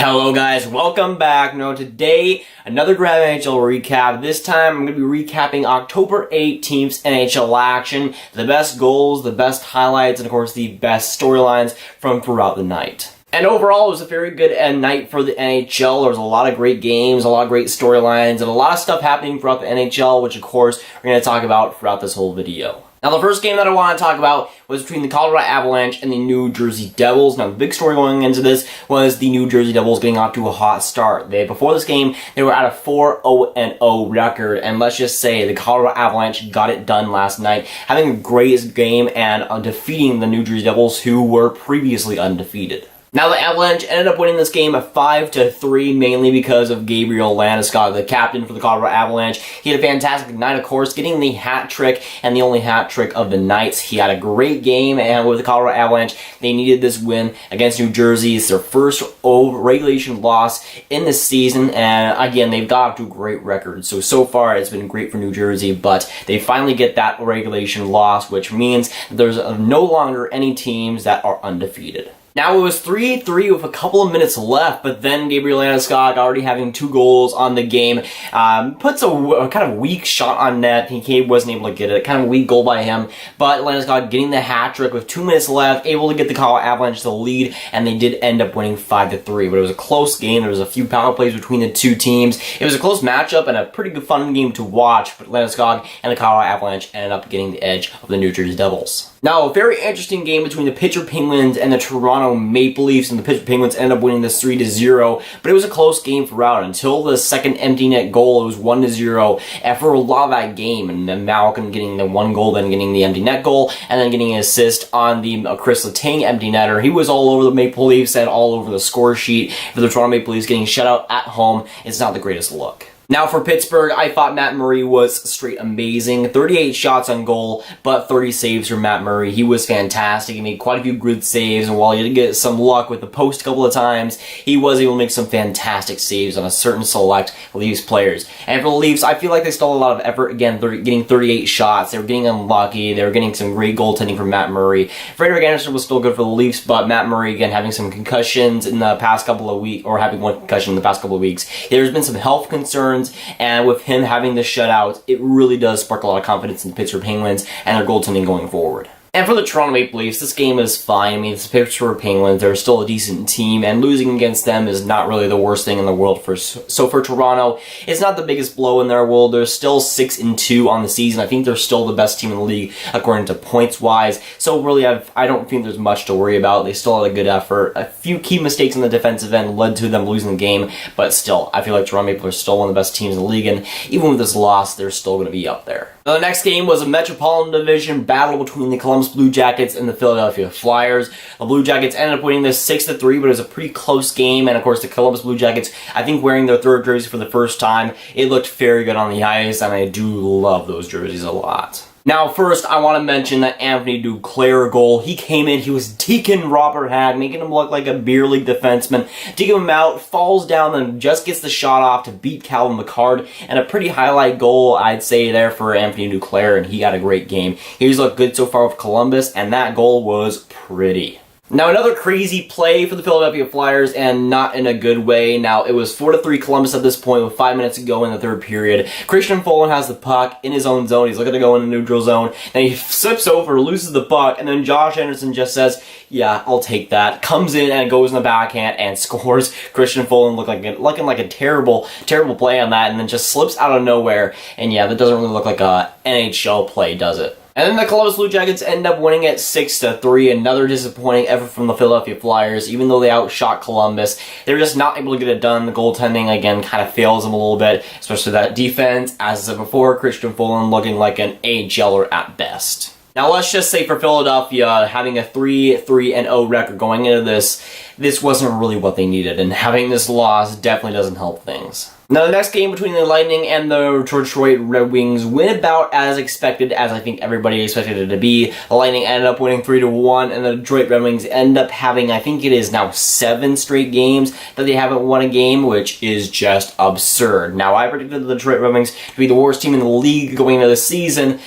Hello guys, welcome back. Now today, another Grav NHL recap. This time I'm going to be recapping October 18th's NHL action, the best goals, the best highlights, and of course the best storylines from throughout the night. And overall, it was a very good night for the NHL. There was a lot of great games, a lot of great storylines, and a lot of stuff happening throughout the NHL, which of course we're going to talk about throughout this whole video. Now, the first game that I want to talk about was between the Colorado Avalanche and the New Jersey Devils. Now, the big story going into this was the New Jersey Devils getting off to a hot start. Before this game, they were at a 4-0-0 record, and let's just say the Colorado Avalanche got it done last night, having the greatest game and defeating the New Jersey Devils, who were previously undefeated. Now, the Avalanche ended up winning this game 5-3, mainly because of Gabriel Landeskog, the captain for the Colorado Avalanche. He had a fantastic night, of course, getting the hat trick, and the only hat trick of the night. He had a great game, and with the Colorado Avalanche, they needed this win against New Jersey. It's their first regulation loss in the season, and again, they've got off to a great record. So far, it's been great for New Jersey, but they finally get that regulation loss, which means there's no longer any teams that are undefeated. Now, it was 3-3 with a couple of minutes left, but then Gabriel Landeskog, already having 2 goals on the game, puts a kind of weak shot on net. He wasn't able to get it. Kind of a weak goal by him, but Landeskog getting the hat trick with 2 minutes left, able to get the Colorado Avalanche to the lead, and they did end up winning 5-3. But it was a close game. There was a few power plays between the two teams. It was a close matchup and a pretty good fun game to watch, but Landeskog and the Colorado Avalanche ended up getting the edge of the New Jersey Devils. Now, a very interesting game between the Pittsburgh Penguins and the Toronto Maple Leafs, and the Pittsburgh Penguins ended up winning this 3-0, but it was a close game throughout until the second empty net goal. It was 1-0 for a lot of that game, and then Malkin getting the 1 goal, then getting the empty net goal, and then getting an assist on the Chris Letang empty netter. He was all over the Maple Leafs and all over the score sheet for the Toronto Maple Leafs, getting shut out at home. It's not the greatest look. Now, for Pittsburgh, I thought Matt Murray was straight amazing. 38 shots on goal, but 30 saves for Matt Murray. He was fantastic. He made quite a few good saves, and while he did get some luck with the post a couple of times, he was able to make some fantastic saves on a certain select Leafs players. And for the Leafs, I feel like they stole a lot of effort. Again, getting 38 shots. They were getting unlucky. They were getting some great goaltending from Matt Murray. Frederick Anderson was still good for the Leafs, but Matt Murray, again, having some concussions in the past couple of weeks, or having 1 concussion in the past couple of weeks. There's been some health concerns, and with him having the shutout, it really does spark a lot of confidence in the Pittsburgh Penguins and their goaltending going forward. And for the Toronto Maple Leafs, this game is fine. I mean, it's the Pittsburgh Penguins. They're still a decent team, and losing against them is not really the worst thing in the world. So for Toronto, it's not the biggest blow in their world. They're still 6-2 on the season. I think they're still the best team in the league according to points-wise. So really, I don't think there's much to worry about. They still had a good effort. A few key mistakes on the defensive end led to them losing the game, but still, I feel like Toronto Maple Leafs are still one of the best teams in the league, and even with this loss, they're still going to be up there. Now, the next game was a Metropolitan Division battle between the Columbus Blue Jackets and the Philadelphia Flyers. The Blue Jackets ended up winning this 6-3, but it was a pretty close game, and of course the Columbus Blue Jackets, I think wearing their 3rd jersey for the first time, it looked very good on the ice, and I do love those jerseys a lot. Now, first, I want to mention that Anthony Duclair goal. He came in, he was deking Robert Hagg, making him look like a beer league defenseman, digging him out, falls down, and just gets the shot off to beat Calvin McCarr, and a pretty highlight goal, I'd say, there for Anthony Duclair, and he had a great game. He's looked good so far with Columbus, and that goal was pretty. Now, another crazy play for the Philadelphia Flyers, and not in a good way. Now, it was 4-3 Columbus at this point with 5 minutes to go in the 3rd period. Christian Folin has the puck in his own zone. He's looking to go in the neutral zone, and he slips over, loses the puck, and then Josh Anderson just says, yeah, I'll take that. Comes in and goes in the backhand and scores. Christian Folin looking like a terrible play on that, and then just slips out of nowhere. And yeah, that doesn't really look like a NHL play, does it? And then the Columbus Blue Jackets end up winning it 6-3. Another disappointing effort from the Philadelphia Flyers. Even though they outshot Columbus, they're just not able to get it done. The goaltending, again, kind of fails them a little bit, especially that defense. As I said before, Christian Folin looking like an AHLer at best. Now, let's just say for Philadelphia, having a 3-3-0 record going into this wasn't really what they needed, and having this loss definitely doesn't help things. Now, the next game between the Lightning and the Detroit Red Wings went about as expected, as I think everybody expected it to be. The Lightning ended up winning 3-1, and the Detroit Red Wings end up having, I think it is now 7 straight games that they haven't won a game, which is just absurd. Now, I predicted the Detroit Red Wings to be the worst team in the league going into the season,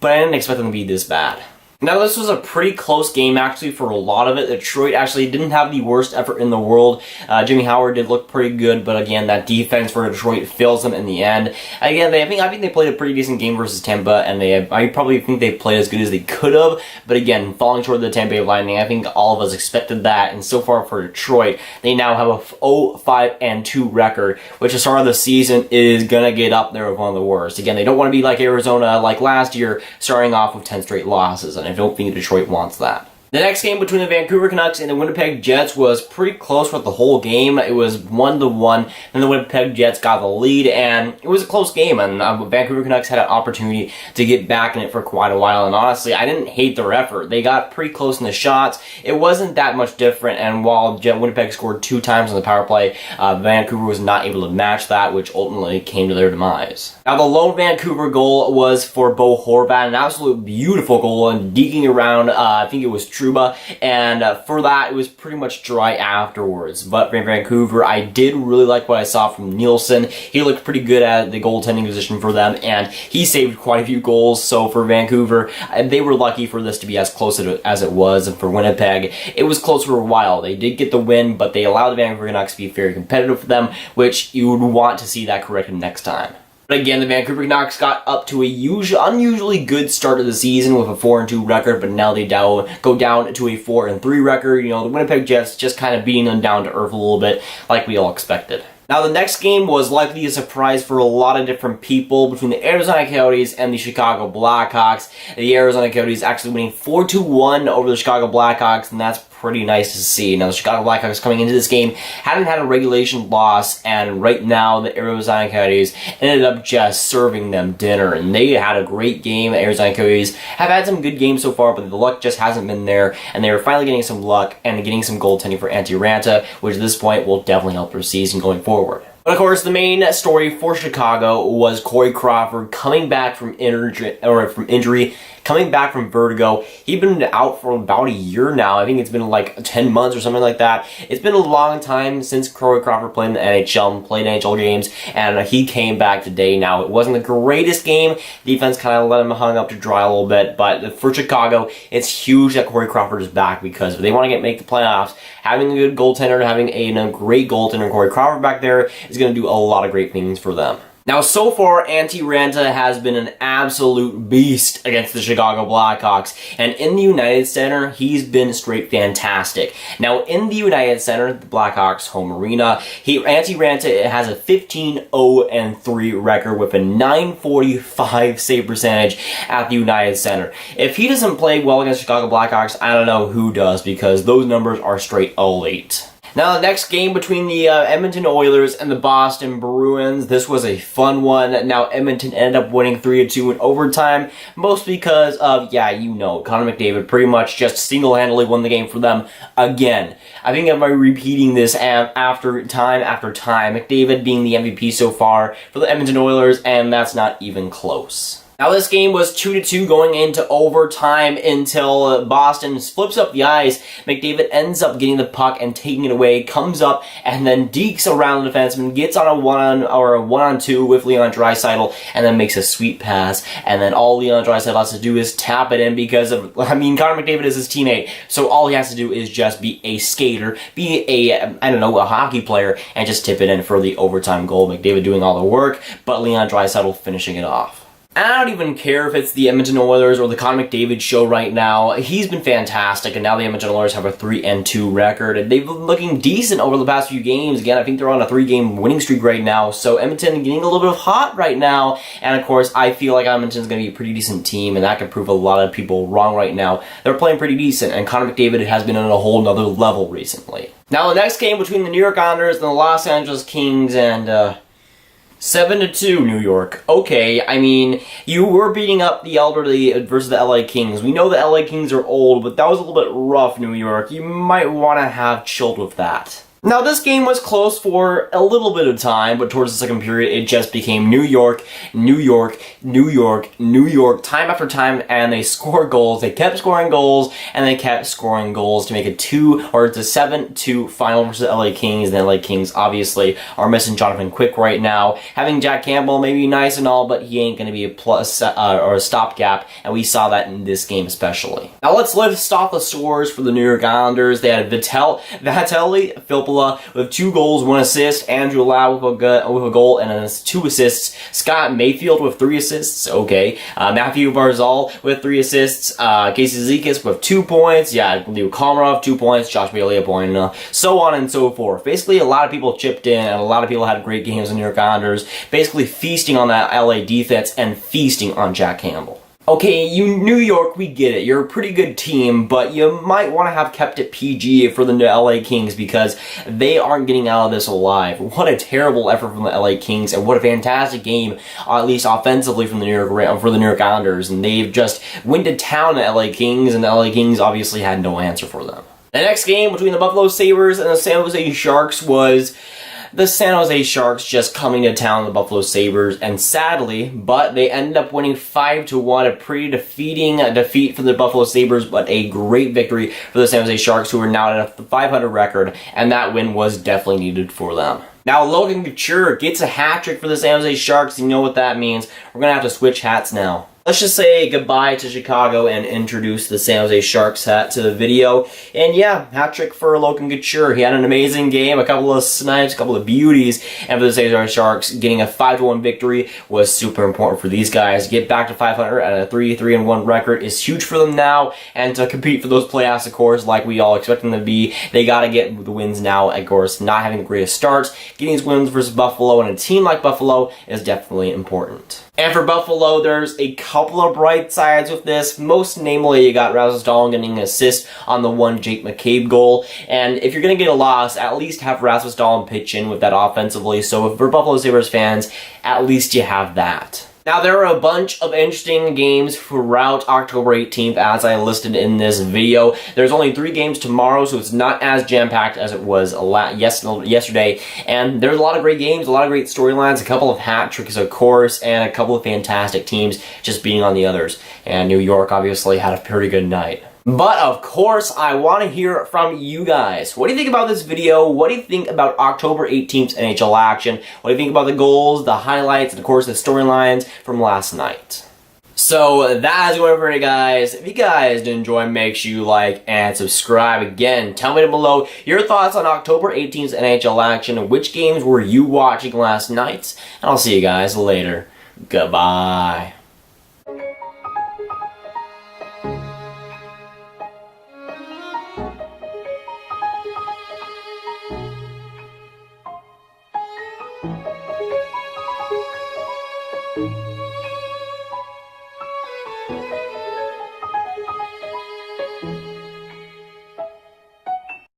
but I didn't expect them to be this bad. Now, this was a pretty close game, actually, for a lot of it. Detroit actually didn't have the worst effort in the world. Jimmy Howard did look pretty good, but again, that defense for Detroit fails them in the end. Again, I think they played a pretty decent game versus Tampa, and I probably think they played as good as they could have. But again, falling short of the Tampa Bay Lightning, I think all of us expected that. And so far for Detroit, they now have a 0-5-2 record, which the start of the season is gonna get up there with one of the worst. Again, they don't want to be like Arizona, like last year, starting off with 10 straight losses. And I don't think Detroit wants that. The next game between the Vancouver Canucks and the Winnipeg Jets was pretty close for the whole game. It was 1-1, and the Winnipeg Jets got the lead, and it was a close game, and Vancouver Canucks had an opportunity to get back in it for quite a while, and honestly, I didn't hate their effort. They got pretty close in the shots. It wasn't that much different, and while Winnipeg scored 2 times on the power play, Vancouver was not able to match that, which ultimately came to their demise. Now, the lone Vancouver goal was for Bo Horvat, an absolute beautiful goal, and deking around, I think it was Trouba, and for that, it was pretty much dry afterwards. But for Vancouver, I did really like what I saw from Nielsen. He looked pretty good at the goaltending position for them, and he saved quite a few goals. So for Vancouver, they were lucky for this to be as close as it was. And for Winnipeg, it was close for a while. They did get the win, but they allowed the Vancouver Canucks to be very competitive for them, which you would want to see that corrected next time. But again, the Vancouver Canucks got up to a unusually good start of the season with a 4-2 record, but now they go down to a 4-3 record. You know, the Winnipeg Jets just kind of beating them down to earth a little bit, like we all expected. Now, the next game was likely a surprise for a lot of different people between the Arizona Coyotes and the Chicago Blackhawks. The Arizona Coyotes actually winning 4-1 over the Chicago Blackhawks, and that's pretty nice to see. Now, the Chicago Blackhawks coming into this game hadn't had a regulation loss, and right now the Arizona Coyotes ended up just serving them dinner, and they had a great game. The Arizona Coyotes have had some good games so far, but the luck just hasn't been there, and they are finally getting some luck and getting some goaltending for Antti Raanta, which at this point will definitely help their season going forward. But of course, the main story for Chicago was Corey Crawford coming back from injury, coming back from vertigo. He'd been out for about a year now. I think it's been like 10 months or something like that. It's been a long time since Corey Crawford played in the NHL, played NHL games, and he came back today. Now, it wasn't the greatest game. Defense kind of let him hung up to dry a little bit, but for Chicago, it's huge that Corey Crawford is back, because if they want to make the playoffs, having a good goaltender, having a great goaltender, Corey Crawford back there, is going to do a lot of great things for them. Now, so far, Antti Raanta has been an absolute beast against the Chicago Blackhawks, and in the United Center, he's been straight fantastic. Now, in the United Center, the Blackhawks' home arena, Antti Raanta has a 15-0-3 record with a .945 save percentage at the United Center. If he doesn't play well against Chicago Blackhawks, I don't know who does, because those numbers are straight elite. Now, the next game between the Edmonton Oilers and the Boston Bruins, this was a fun one. Now, Edmonton ended up winning 3-2 in overtime, mostly because of, Connor McDavid pretty much just single-handedly won the game for them again. I think I'm repeating this after time after time. McDavid being the MVP so far for the Edmonton Oilers, and that's not even close. Now, this game was 2-2 going into overtime until Boston flips up the ice. McDavid ends up getting the puck and taking it away, comes up and then dekes around the defenseman, gets on a one-on-two with Leon Draisaitl, and then makes a sweet pass. And then all Leon Draisaitl has to do is tap it in because of, Connor McDavid is his teammate, so all he has to do is just be a skater, be a hockey player, and just tip it in for the overtime goal. McDavid doing all the work, but Leon Draisaitl finishing it off. I don't even care if it's the Edmonton Oilers or the Connor McDavid show right now. He's been fantastic, and now the Edmonton Oilers have a 3-2 record, and they've been looking decent over the past few games. Again, I think they're on a 3-game winning streak right now, so Edmonton getting a little bit of hot right now, and of course, I feel like Edmonton's going to be a pretty decent team, and that could prove a lot of people wrong right now. They're playing pretty decent, and Connor McDavid has been on a whole nother level recently. Now, the next game between the New York Islanders and the Los Angeles Kings, and 7-2, New York. Okay, I mean, you were beating up the elderly versus the LA Kings. We know the LA Kings are old, but that was a little bit rough, New York. You might want to have chilled with that. Now, this game was close for a little bit of time, but towards the second period, it just became New York, New York, New York, New York, time after time, and they scored goals. They kept scoring goals, and they kept scoring goals to make it it's a 7-2 final versus the LA Kings. The LA Kings obviously are missing Jonathan Quick right now. Having Jack Campbell may be nice and all, but he ain't going to be a plus or a stopgap, and we saw that in this game especially. Now, let's list off the scores for the New York Islanders. They had Vitaly Filppula with 2 goals, 1 assist, Andrew Lau with a goal and 2 assists, Scott Mayfield with 3 assists, okay, Matthew Barzal with 3 assists, Casey Zizekas with 2 points, Leo Komarov 2 points, Josh Bailey a point, so on and so forth. Basically, a lot of people chipped in, and a lot of people had great games in the New York Islanders, basically feasting on that LA defense and feasting on Jack Campbell. Okay, New York, we get it. You're a pretty good team, but you might want to have kept it PG for the LA Kings because they aren't getting out of this alive. What a terrible effort from the LA Kings, and what a fantastic game, at least offensively, from the New York Islanders. And they've just went to town at LA Kings, and the LA Kings obviously had no answer for them. The next game between the Buffalo Sabres and the San Jose Sharks was the San Jose Sharks just coming to town, the Buffalo Sabres, and sadly, but they ended up winning 5-1, a pretty defeating defeat for the Buffalo Sabres, but a great victory for the San Jose Sharks, who are now at a .500 record, and that win was definitely needed for them. Now, Logan Couture gets a hat trick for the San Jose Sharks. You know what that means. We're going to have to switch hats now. Let's just say goodbye to Chicago and introduce the San Jose Sharks hat to the video. And yeah, hat trick for Logan Couture. He had an amazing game, a couple of snipes, a couple of beauties, and for the San Jose Sharks, getting a 5-1 victory was super important for these guys. Get back to 500 at a 3-1 record is huge for them now, and to compete for those playoffs, of course, like we all expect them to be, they got to get the wins now. Of course, not having the greatest starts, getting these wins versus Buffalo and a team like Buffalo is definitely important. And for Buffalo, there's a couple of bright sides with this. Most namely, you got Rasmus Dahlin getting an assist on the one Jake McCabe goal. And if you're going to get a loss, at least have Rasmus Dahlin pitch in with that offensively. So for Buffalo Sabres fans, at least you have that. Now, there are a bunch of interesting games throughout October 18th, as I listed in this video. There's only 3 games tomorrow, so it's not as jam-packed as it was yesterday. And there's a lot of great games, a lot of great storylines, a couple of hat tricks, of course, and a couple of fantastic teams just beating on the others. And New York obviously had a pretty good night. But of course, I want to hear from you guys. What do you think about this video? What do you think about October 18th's NHL action? What do you think about the goals, the highlights, and of course the storylines from last night? So that is going for it, guys. If you guys did enjoy, make sure you like and subscribe. Again, tell me down below your thoughts on October 18th's NHL action and which games were you watching last night. And I'll see you guys later. Goodbye.